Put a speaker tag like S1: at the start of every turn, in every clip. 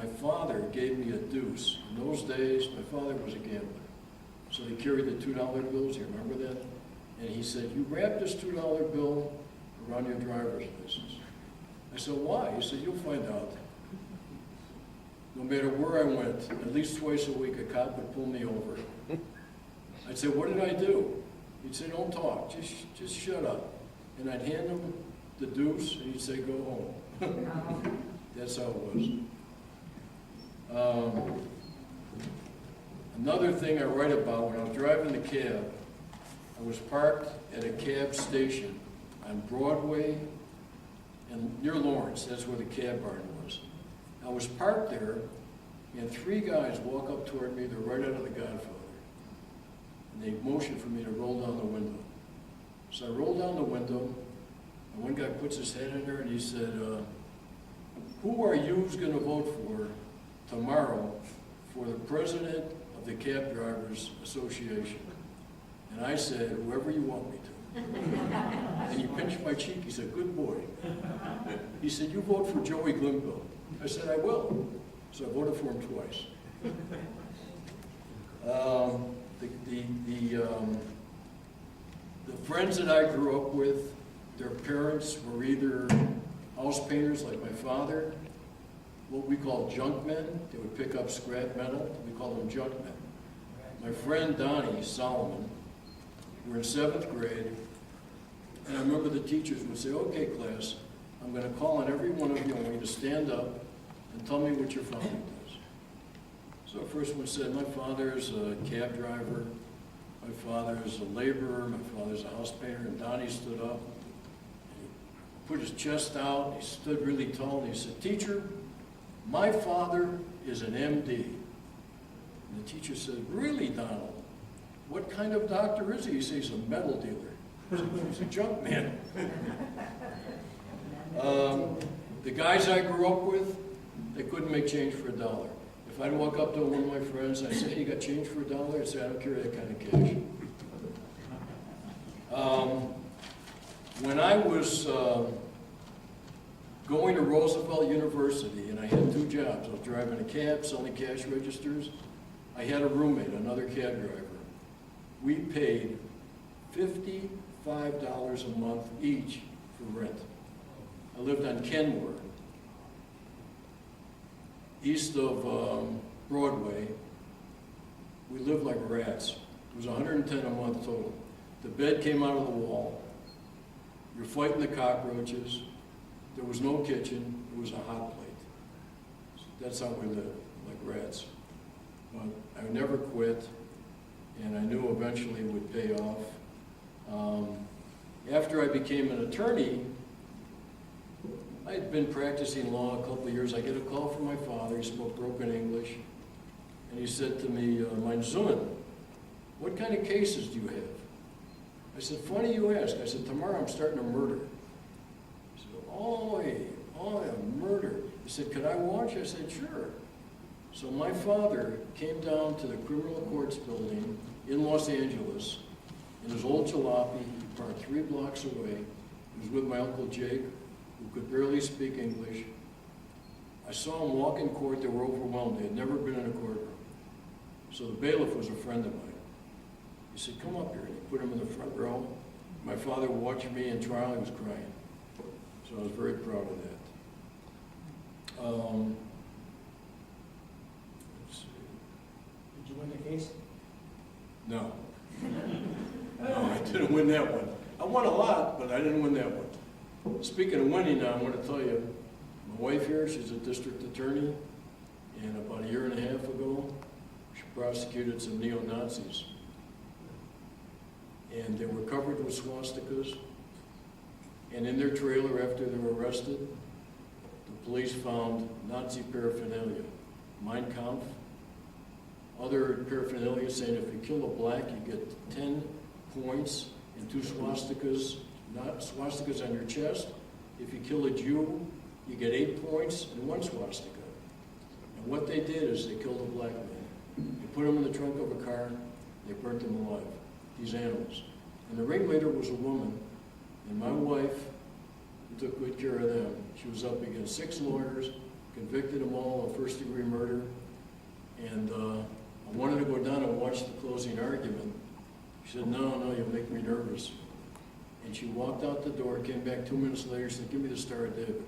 S1: my father gave me a deuce. In those days, my father was a gambler. So he carried the $2 bills, you remember that? And he said, you wrap this $2 bill around your driver's license. I said, why? He said, you'll find out. No matter where I went, at least twice a week, a cop would pull me over. I'd say, what did I do? He'd say, don't talk, just shut up. And I'd hand him the deuce, and he'd say, go home. That's how it was. Another thing I write about, when I was driving the cab, I was parked at a cab station on Broadway and near Lawrence. That's where the cab barn was. I was parked there, and three guys walk up toward me. They're right out of The Godfather. And they motioned for me to roll down the window. So I rolled down the window, and one guy puts his head in there, and he said, who are you going to vote for tomorrow for the president of the Cab Drivers Association? And I said, whoever you want me to. And he pinched my cheek. He said, good boy. He said, you vote for Joey Glimbo. I said, I will. So I voted for him twice. The friends that I grew up with, their parents were either house painters like my father, what we call junk men. They would pick up scrap metal. We call them junk men. My friend Donnie Solomon, we were in 7th grade, and I remember the teachers would say, okay, class, I'm going to call on every one of you. I want you to stand up and tell me what your father does. So the first one said, my father is a cab driver. My father is a laborer. My father's a house painter. And Donnie stood up. And he put his chest out. He stood really tall. And he said, teacher, my father is an MD. And the teacher said, really, Donald? What kind of doctor is he? He said, he's a metal dealer. He's a junk man. The guys I grew up with, they couldn't make change for $1. If I'd walk up to one of my friends and I'd say, hey, you got change for $1? I'd say, I don't carry that kind of cash. When I was going to Roosevelt University, and I had 2 jobs. I was driving a cab, selling cash registers. I had a roommate, another cab driver. We paid $55 a month each for rent. I lived on Kenmore, east of Broadway. We lived like rats. It was $110 a month total. The bed came out of the wall. You're fighting the cockroaches. There was no kitchen. It was a hot plate. That's how we lived, like rats. But I never quit, and I knew eventually it would pay off. After I became an attorney, I had been practicing law a couple of years. I get a call from my father. He spoke broken English. And he said to me, mein Sohn, what kind of cases do you have? I said, funny you ask. I said, tomorrow I'm starting a murder. He said, oh, murder. He said, could I watch? I said, sure. So my father came down to the criminal courts building in Los Angeles in his old jalopy. He parked 3 blocks away. He was with my Uncle Jake, who could barely speak English. I saw him walk in court. They were overwhelmed. They had never been in a courtroom. So the bailiff was a friend of mine. He said, come up here. And he put him in the front row. My father watched me in trial. He was crying. So I was very proud of that. Let's see.
S2: Did you win the case?
S1: No. No, I didn't win that one. I won a lot, but I didn't win that one. Speaking of winning now, I want to tell you, my wife here, she's a district attorney, and about 1.5 years ago, she prosecuted some neo-Nazis. And they were covered with swastikas, and in their trailer after they were arrested, the police found Nazi paraphernalia, Mein Kampf, other paraphernalia saying if you kill a black, you get 10 points and 2 swastikas, not swastikas on your chest. If you kill a Jew, you get 8 points and 1 swastika. And what they did is they killed a black man. They put him in the trunk of a car, they burnt him alive, these animals. And the ringleader was a woman, and my wife, who took good care of them, she was up against 6 lawyers, convicted them all of first-degree murder, and I wanted to go down and watch the closing argument. She said, no, you'll make me nervous. And she walked out the door, came back 2 minutes later, said, give me the Star of David.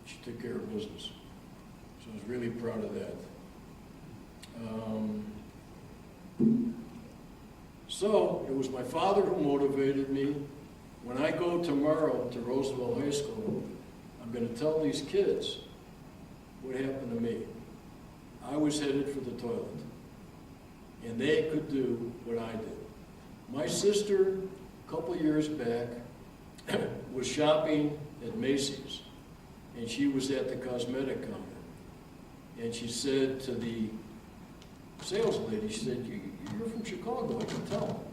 S1: She took care of business. So I was really proud of that. So it was my father who motivated me. When I go tomorrow to Roosevelt High School, I'm going to tell these kids what happened to me. I was headed for the toilet, and they could do what I did. My sister, a couple years back, was shopping at Macy's, and she was at the cosmetic counter, and she said to the sales lady, she said, you're from Chicago, I can tell.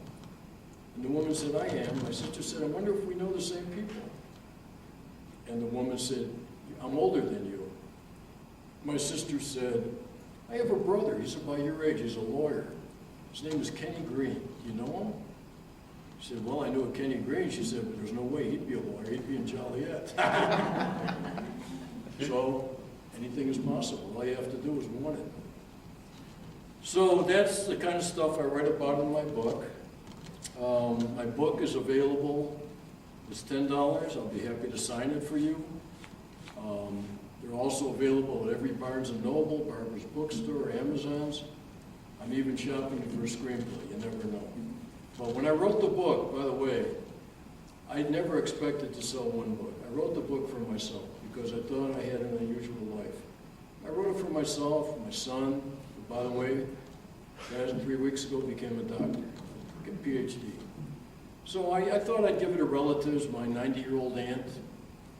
S1: And the woman said, I am. My sister said, I wonder if we know the same people. And the woman said, I'm older than you. My sister said, I have a brother, he's about your age, he's a lawyer. His name is Kenny Green. You know him? She said, well, I know Kenny Green. She said, but there's no way he'd be a lawyer, he'd be in Joliet. So, anything is possible. All you have to do is want it. So that's the kind of stuff I write about in my book. My book is available. It's $10. I'll be happy to sign it for you. They're also available at every Barnes & Noble, Barber's Bookstore, Amazon's. I'm even shopping for a screenplay. You never know. But when I wrote the book, by the way, I never expected to sell one book. I wrote the book for myself because I thought I had an unusual life. I wrote it for myself, my son, who, by the way, 3 weeks ago became a doctor, a PhD. So I thought I'd give it to relatives, my 90-year-old aunt,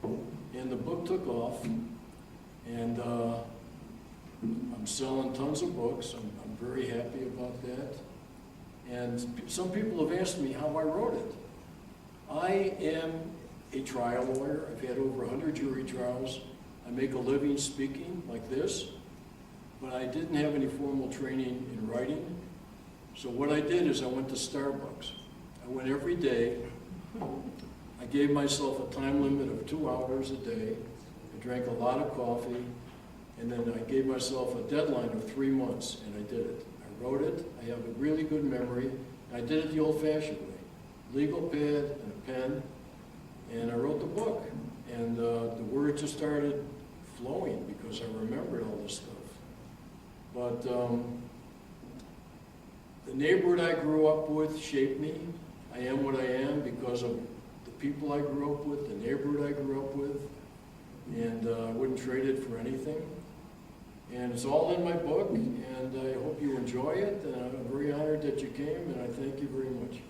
S1: and the book took off, and I'm selling tons of books. I'm very happy about that. And some people have asked me how I wrote it. I am a trial lawyer. I've had over 100 jury trials. I make a living speaking like this, but I didn't have any formal training in writing. So what I did is I went to Starbucks. I went every day. I gave myself a time limit of 2 hours a day. I drank a lot of coffee, and then I gave myself a deadline of 3 months, and I did it. I wrote it. I have a really good memory. I did it the old-fashioned way. Legal pad and a pen, and I wrote the book. And the words just started flowing because I remembered all this stuff. But the neighborhood I grew up with shaped me. I am what I am because of the people I grew up with, the neighborhood I grew up with, and I wouldn't trade it for anything. And it's all in my book, and I hope you enjoy it, and I'm very honored that you came, and I thank you very much.